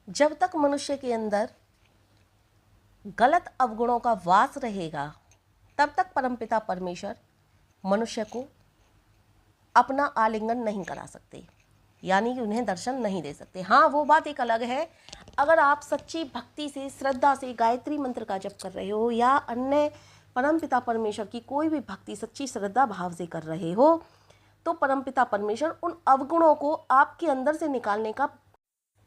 जब तक मनुष्य के अंदर गलत अवगुणों का वास रहेगा तब तक परमपिता परमेश्वर मनुष्य को अपना आलिंगन नहीं करा सकते, यानी कि उन्हें दर्शन नहीं दे सकते। हाँ, वो बात एक अलग है, अगर आप सच्ची भक्ति से, श्रद्धा से गायत्री मंत्र का जप कर रहे हो या अन्य परमपिता परमेश्वर की कोई भी भक्ति सच्ची श्रद्धा भाव से कर रहे हो, तो परमपिता परमेश्वर उन अवगुणों को आपके अंदर से निकालने का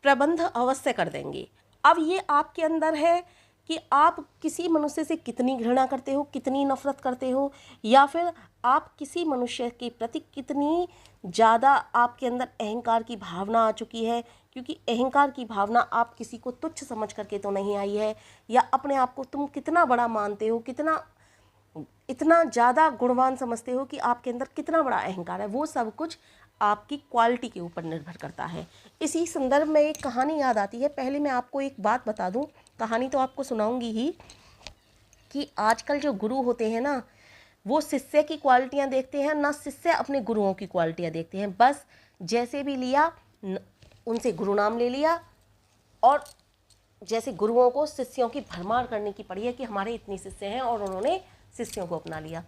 प्रबंध अवश्य कर देंगे। अब ये आपके अंदर है कि आप किसी मनुष्य से कितनी घृणा करते हो, कितनी नफरत करते हो, या फिर आप किसी मनुष्य के प्रति कितनी ज़्यादा आपके अंदर अहंकार की भावना आ चुकी है। क्योंकि अहंकार की भावना आप किसी को तुच्छ समझ करके तो नहीं आई है, या अपने आप को तुम कितना बड़ा मानते हो, कितना इतना ज़्यादा गुणवान समझते हो कि आपके अंदर कितना बड़ा अहंकार है, वो सब कुछ आपकी क्वालिटी के ऊपर निर्भर करता है। इसी संदर्भ में एक कहानी याद आती है। पहले मैं आपको एक बात बता दूं, कहानी तो आपको सुनाऊंगी ही, कि आजकल जो गुरु होते हैं ना, वो शिष्य की क्वालिटियाँ देखते हैं ना, शिष्य अपने गुरुओं की क्वालिटियाँ देखते हैं। बस जैसे भी लिया उनसे गुरु नाम ले लिया, और जैसे गुरुओं को शिष्यों की भरमार करने की पड़ी है कि हमारे इतने शिष्य हैं, और उन्होंने शिष्यों को अपना लिया।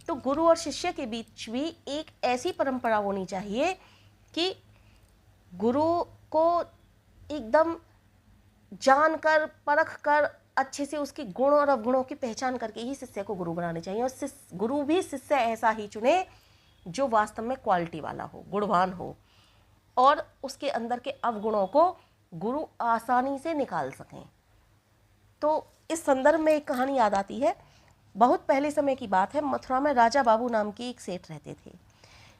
तो गुरु और शिष्य के बीच भी एक ऐसी परंपरा होनी चाहिए कि गुरु को एकदम जानकर, परख कर, अच्छे से उसके गुण और अवगुणों की पहचान करके ही शिष्य को गुरु बनाने चाहिए। और गुरु भी शिष्य ऐसा ही चुने जो वास्तव में क्वालिटी वाला हो, गुणवान हो, और उसके अंदर के अवगुणों को गुरु आसानी से निकाल सकें। तो इस संदर्भ में एक कहानी याद आती है। बहुत पहले समय की बात है। मथुरा में राजा बाबू नाम के एक सेठ रहते थे।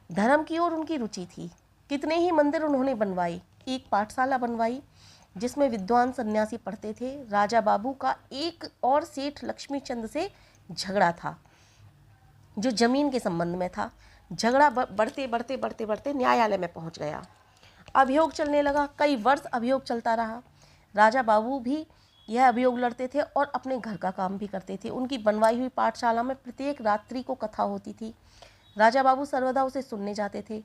धर्म की ओर उनकी रुचि थी। कितने ही मंदिर उन्होंने बनवाई, एक पाठशाला बनवाई जिसमें विद्वान सन्यासी पढ़ते थे। राजा बाबू का एक और सेठ लक्ष्मीचंद से झगड़ा था, जो जमीन के संबंध में था। झगड़ा बढ़ते बढ़ते बढ़ते बढ़ते न्यायालय में पहुंच गया। अभियोग चलने लगा, कई वर्ष अभियोग चलता रहा। राजा बाबू भी यह अभियोग लड़ते थे और अपने घर का काम भी करते थे। उनकी बनवाई हुई पाठशाला में प्रत्येक रात्रि को कथा होती थी। राजा बाबू सर्वदा उसे सुनने जाते थे।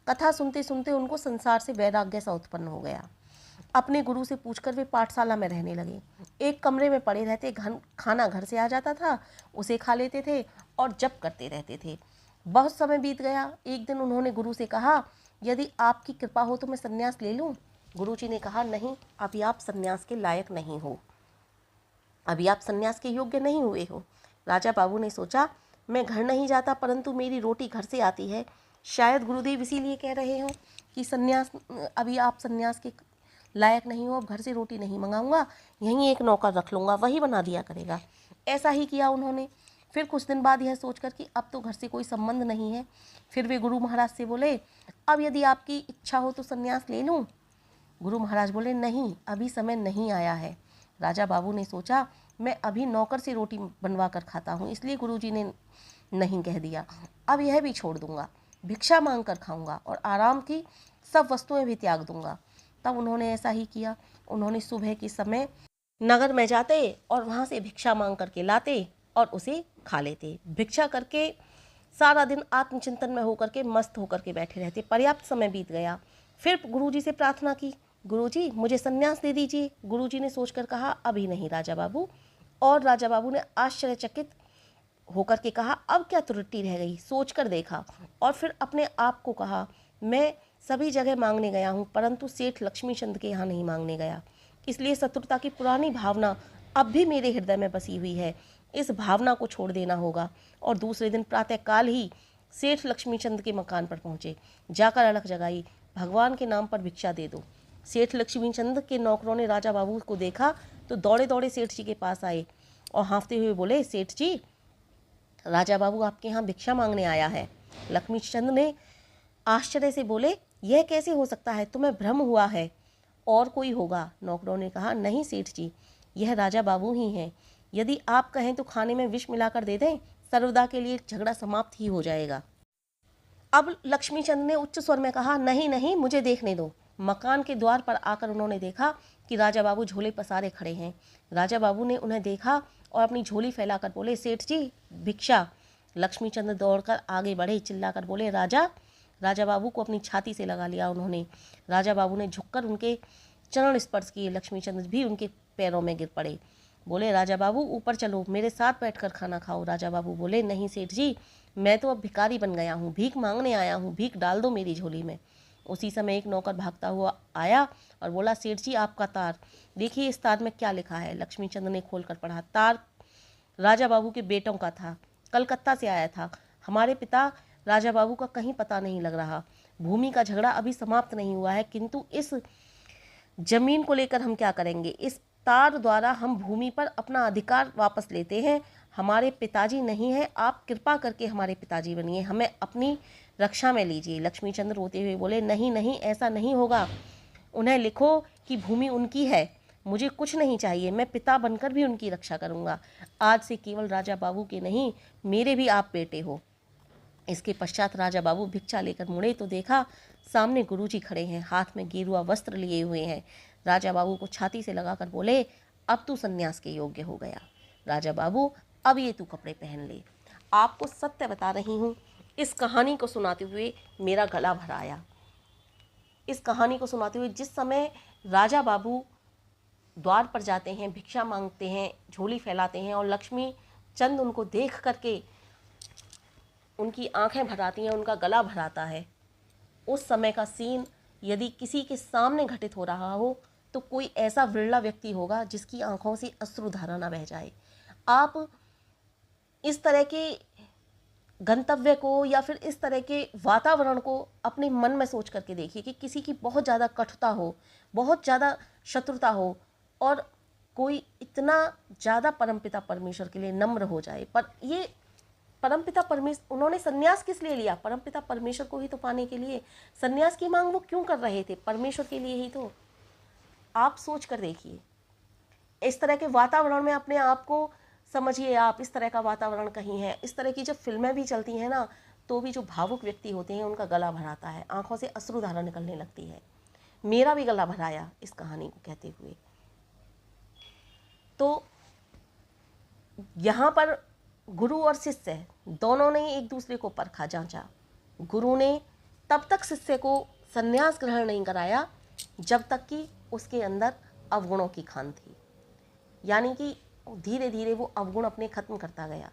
कथा सुनते सुनते उनको संसार से वैराग्य सा उत्पन्न हो गया। अपने गुरु से पूछकर वे पाठशाला में रहने लगे। एक कमरे में पड़े रहते, खाना घर से आ जाता था, उसे खा लेते थे और जप करते रहते थे। बहुत समय बीत गया। एक दिन उन्होंने गुरु से कहा, यदि आपकी कृपा हो तो मैं संन्यास ले लूं। गुरुजी ने कहा, नहीं, अभी आप संन्यास के लायक नहीं हो, अभी आप संन्यास के योग्य नहीं हुए हो। राजा बाबू ने सोचा, मैं घर नहीं जाता परंतु मेरी रोटी घर से आती है, शायद गुरुदेव इसीलिए कह रहे हो कि संन्यास, अभी आप संन्यास के लायक नहीं हो, अब घर से रोटी नहीं मंगाऊंगा, यहीं एक नौकर रख लूँगा, वही बना दिया करेगा। ऐसा ही किया उन्होंने। फिर कुछ दिन बाद यह सोचकर कि अब तो घर से कोई संबंध नहीं है, फिर वे गुरु महाराज से बोले, अब यदि आपकी इच्छा हो तो संन्यास ले लूँ। गुरु महाराज बोले, नहीं, अभी समय नहीं आया है। राजा बाबू ने सोचा, मैं अभी नौकर से रोटी बनवा कर खाता हूँ, इसलिए गुरुजी ने नहीं कह दिया। अब यह भी छोड़ दूंगा, भिक्षा मांग कर खाऊंगा और आराम की सब वस्तुएं भी त्याग दूंगा। तब उन्होंने ऐसा ही किया। उन्होंने सुबह के समय नगर में जाते और वहाँ से भिक्षा मांग करके लाते और उसे खा लेते। भिक्षा करके सारा दिन आत्मचिंतन में होकर के मस्त होकर के बैठे रहते। पर्याप्त समय बीत गया। फिर गुरुजी से प्रार्थना की, गुरुजी मुझे संन्यास दे दीजिए। गुरुजी ने सोचकर कहा, अभी नहीं राजा बाबू। और राजा बाबू ने आश्चर्यचकित होकर के कहा, अब क्या त्रुटि रह गई। सोचकर देखा और फिर अपने आप को कहा, मैं सभी जगह मांगने गया हूँ परंतु सेठ लक्ष्मीचंद के यहाँ नहीं मांगने गया, इसलिए शत्रुता की पुरानी भावना अब भी मेरे हृदय में बसी हुई है। इस भावना को छोड़ देना होगा। और दूसरे दिन प्रातःकाल ही सेठ लक्ष्मीचंद के मकान पर पहुँचे। जाकर अलख जगाई, भगवान के नाम पर भिक्षा दे दो। सेठ लक्ष्मीचंद के नौकरों ने राजा बाबू को देखा तो दौड़े दौड़े सेठ जी के पास आए और हाँफते हुए बोले, सेठ जी, राजा बाबू आपके यहाँ भिक्षा मांगने आया है। लक्ष्मीचंद ने आश्चर्य से बोले, यह कैसे हो सकता है, तुम्हें भ्रम हुआ है, और कोई होगा। नौकरों ने कहा, नहीं सेठ जी, यह राजा बाबू ही हैं। यदि आप कहें तो खाने में विष मिलाकर दे दें, सर्वदा के लिए झगड़ा समाप्त ही हो जाएगा। अब लक्ष्मीचंद ने उच्च स्वर में कहा, नहीं नहीं, मुझे देखने दो। मकान के द्वार पर आकर उन्होंने देखा कि राजा बाबू झोले पसारे खड़े हैं। राजा बाबू ने उन्हें देखा और अपनी झोली फैलाकर बोले, सेठ जी भिक्षा। लक्ष्मीचंद दौड़कर आगे बढ़े, चिल्लाकर बोले, राजा। राजा बाबू को अपनी छाती से लगा लिया उन्होंने। राजा बाबू ने झुककर उनके चरण स्पर्श किए। लक्ष्मीचंद्र भी उनके पैरों में गिर पड़े। बोले, राजा बाबू ऊपर चलो, मेरे साथ बैठकर खाना खाओ। राजा बाबू बोले, नहीं सेठ जी, मैं तो अब भिखारी बन गया हूँ, भीख मांगने आया हूँ, भीख डाल दो मेरी झोली में। उसी समय एक नौकर भागता हुआ आया और बोला, सेठ जी आपका तार, देखिए इस तार में क्या लिखा है। लक्ष्मीचंद्र ने खोलकर पढ़ा। तार राजा बाबू के बेटों का था, कलकत्ता से आया था। हमारे पिता राजा बाबू का कहीं पता नहीं लग रहा। भूमि का झगड़ा अभी समाप्त नहीं हुआ है, किंतु इस जमीन को लेकर हम क्या करेंगे? इस तार द्वारा हम भूमि पर अपना अधिकार वापस लेते हैं। हमारे पिताजी नहीं है, आप कृपा करके हमारे पिताजी बनिए, हमें अपनी रक्षा में लीजिए। लक्ष्मीचंद्र रोते हुए बोले, नहीं नहीं, ऐसा नहीं होगा। उन्हें लिखो कि भूमि उनकी है, मुझे कुछ नहीं चाहिए, मैं पिता बनकर भी उनकी रक्षा करूंगा। आज से केवल राजा बाबू के नहीं, मेरे भी आप बेटे हो। इसके पश्चात राजा बाबू भिक्षा लेकर मुड़े तो देखा सामने गुरुजी खड़े हैं, हाथ में गेरुआ वस्त्र लिए हुए हैं। राजा बाबू को छाती से लगाकर बोले, अब तू सन्यास के योग्य हो गया। राजा बाबू, अब ये तू कपड़े पहन ले। आपको सत्य बता रही हूँ, इस कहानी को सुनाते हुए मेरा गला भर आया। इस कहानी को सुनाते हुए जिस समय राजा बाबू द्वार पर जाते हैं, भिक्षा मांगते हैं, झोली फैलाते हैं और लक्ष्मी चंद उनको देख करके उनकी आंखें भर आती हैं, उनका गला भर आता है, उस समय का सीन यदि किसी के सामने घटित हो रहा हो तो कोई ऐसा विरला व्यक्ति होगा जिसकी आंखों से अश्रुधारा न बह जाए। आप इस तरह के गंतव्य को या फिर इस तरह के वातावरण को अपने मन में सोच करके देखिए कि किसी की बहुत ज़्यादा कटुता हो, बहुत ज़्यादा शत्रुता हो और कोई इतना ज़्यादा परमपिता परमेश्वर के लिए नम्र हो जाए। पर ये परमपिता परमेश्वर, उन्होंने सन्यास किस लिए लिया? परमपिता परमेश्वर को ही तो पाने के लिए। सन्यास की मांग वो क्यों कर रहे थे? परमेश्वर के लिए ही तो। आप सोच कर देखिए, इस तरह के वातावरण में अपने आप को समझिए। आप इस तरह का वातावरण कहीं है, इस तरह की जब फिल्में भी चलती हैं ना, तो भी जो भावुक व्यक्ति होते हैं उनका गला भराता है, आंखों से अश्रुधारा निकलने लगती है। मेरा भी गला भराया इस कहानी को कहते हुए। तो यहाँ पर गुरु और शिष्य दोनों ने एक दूसरे को परखा, जांचा। गुरु ने तब तक शिष्य को संन्यास ग्रहण नहीं कराया जब तक कि उसके अंदर अवगुणों की खान थी, यानी कि धीरे धीरे वो अवगुण अपने खत्म करता गया।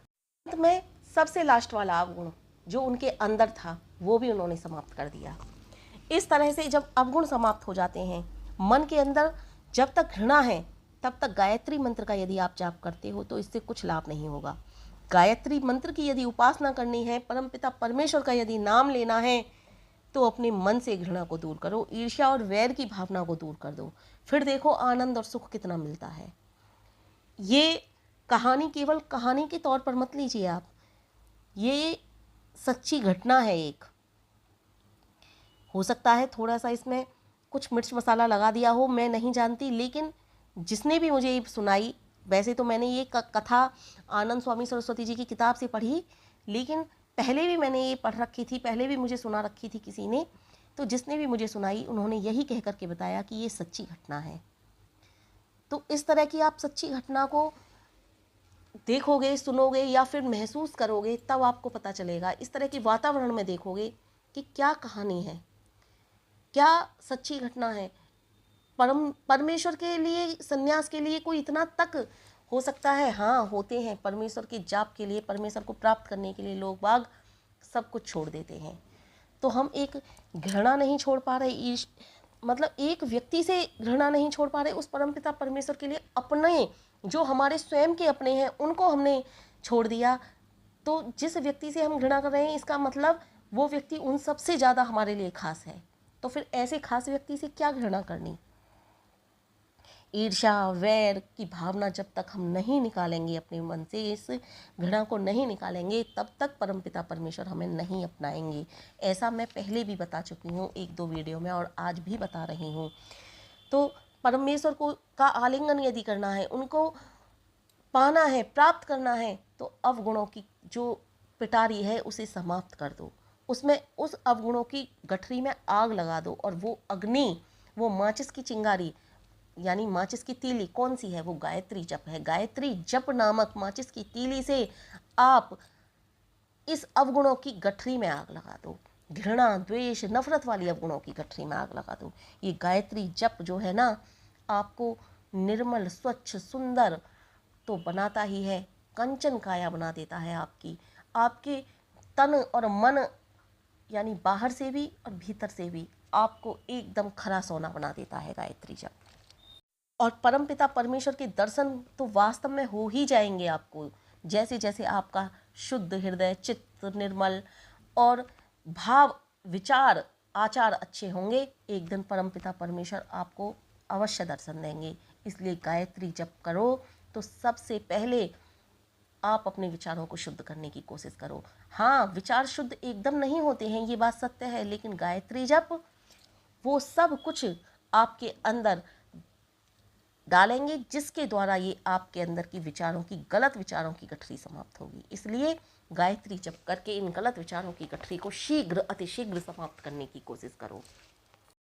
अंत में सबसे लास्ट वाला अवगुण जो उनके अंदर था वो भी उन्होंने समाप्त कर दिया। इस तरह से जब अवगुण समाप्त हो जाते हैं, मन के अंदर जब तक घृणा है तब तक गायत्री मंत्र का यदि आप जाप करते हो तो इससे कुछ लाभ नहीं होगा। गायत्री मंत्र की यदि उपासना करनी है, परमपिता परमेश्वर का यदि नाम लेना है, तो अपने मन से घृणा को दूर करो, ईर्ष्या और वैर की भावना को दूर कर दो, फिर देखो आनंद और सुख कितना मिलता है। ये कहानी केवल कहानी के तौर पर मत लीजिए आप, ये सच्ची घटना है। एक हो सकता है थोड़ा सा इसमें कुछ मिर्च मसाला लगा दिया हो, मैं नहीं जानती, लेकिन जिसने भी मुझे ये सुनाई, वैसे तो मैंने ये कथा आनंद स्वामी सरस्वती जी की किताब से पढ़ी, लेकिन पहले भी मैंने ये पढ़ रखी थी, पहले भी मुझे सुना रखी थी किसी ने। तो जिसने भी मुझे सुनाई उन्होंने यही कह करके बताया कि ये सच्ची घटना है। तो इस तरह की आप सच्ची घटना को देखोगे, सुनोगे या फिर महसूस करोगे, तब आपको पता चलेगा। इस तरह के वातावरण में देखोगे कि क्या कहानी है, क्या सच्ची घटना है। परमेश्वर के लिए, सन्यास के लिए कोई इतना तक हो सकता है? हाँ, होते हैं। परमेश्वर के जाप के लिए, परमेश्वर को प्राप्त करने के लिए लोग बाग सब कुछ छोड़ देते हैं। तो हम एक घृणा नहीं छोड़ पा रहे, मतलब एक व्यक्ति से घृणा नहीं छोड़ पा रहे, उस परमपिता परमेश्वर के लिए अपने जो हमारे स्वयं के अपने हैं उनको हमने छोड़ दिया। तो जिस व्यक्ति से हम घृणा कर रहे हैं, इसका मतलब वो व्यक्ति उन सबसे ज़्यादा हमारे लिए खास है। तो फिर ऐसे खास व्यक्ति से क्या घृणा करनी? ईर्ष्या वैर की भावना जब तक हम नहीं निकालेंगे अपने मन से, इस घृणा को नहीं निकालेंगे, तब तक परमपिता परमेश्वर हमें नहीं अपनाएंगे। ऐसा मैं पहले भी बता चुकी हूँ 1-2 वीडियो में और आज भी बता रही हूँ। तो परमेश्वर को का आलिंगन यदि करना है, उनको पाना है, प्राप्त करना है, तो अवगुणों की जो पिटारी है उसे समाप्त कर दो, उसमें उस अवगुणों की गठरी में आग लगा दो और वो अग्नि, वो माचिस की चिंगारी यानी माचिस की तीली कौन सी है? वो गायत्री जप है। गायत्री जप नामक माचिस की तीली से आप इस अवगुणों की गठरी में आग लगा दो। घृणा, द्वेष, नफरत वाली अवगुणों की गठरी में आग लगा दूं। ये गायत्री जप जो है ना, आपको निर्मल, स्वच्छ, सुंदर तो बनाता ही है, कंचन काया बना देता है आपकी, आपके तन और मन यानी बाहर से भी और भीतर से भी आपको एकदम खरा सोना बना देता है गायत्री जप। और परमपिता परमेश्वर के दर्शन तो वास्तव में हो ही जाएंगे आपको, जैसे जैसे आपका शुद्ध हृदय, चित्त निर्मल और भाव, विचार, आचार अच्छे होंगे, एक दिन परमपिता परमेश्वर आपको अवश्य दर्शन देंगे। इसलिए गायत्री जप करो तो सबसे पहले आप अपने विचारों को शुद्ध करने की कोशिश करो। हाँ, विचार शुद्ध एकदम नहीं होते हैं, ये बात सत्य है, लेकिन गायत्री जप वो सब कुछ आपके अंदर डालेंगे जिसके द्वारा ये आपके अंदर की विचारों की, गलत विचारों की गठरी समाप्त होगी। इसलिए गायत्री जप करके इन गलत विचारों की गठरी को शीघ्र, अतिशीघ्र समाप्त करने की कोशिश करो।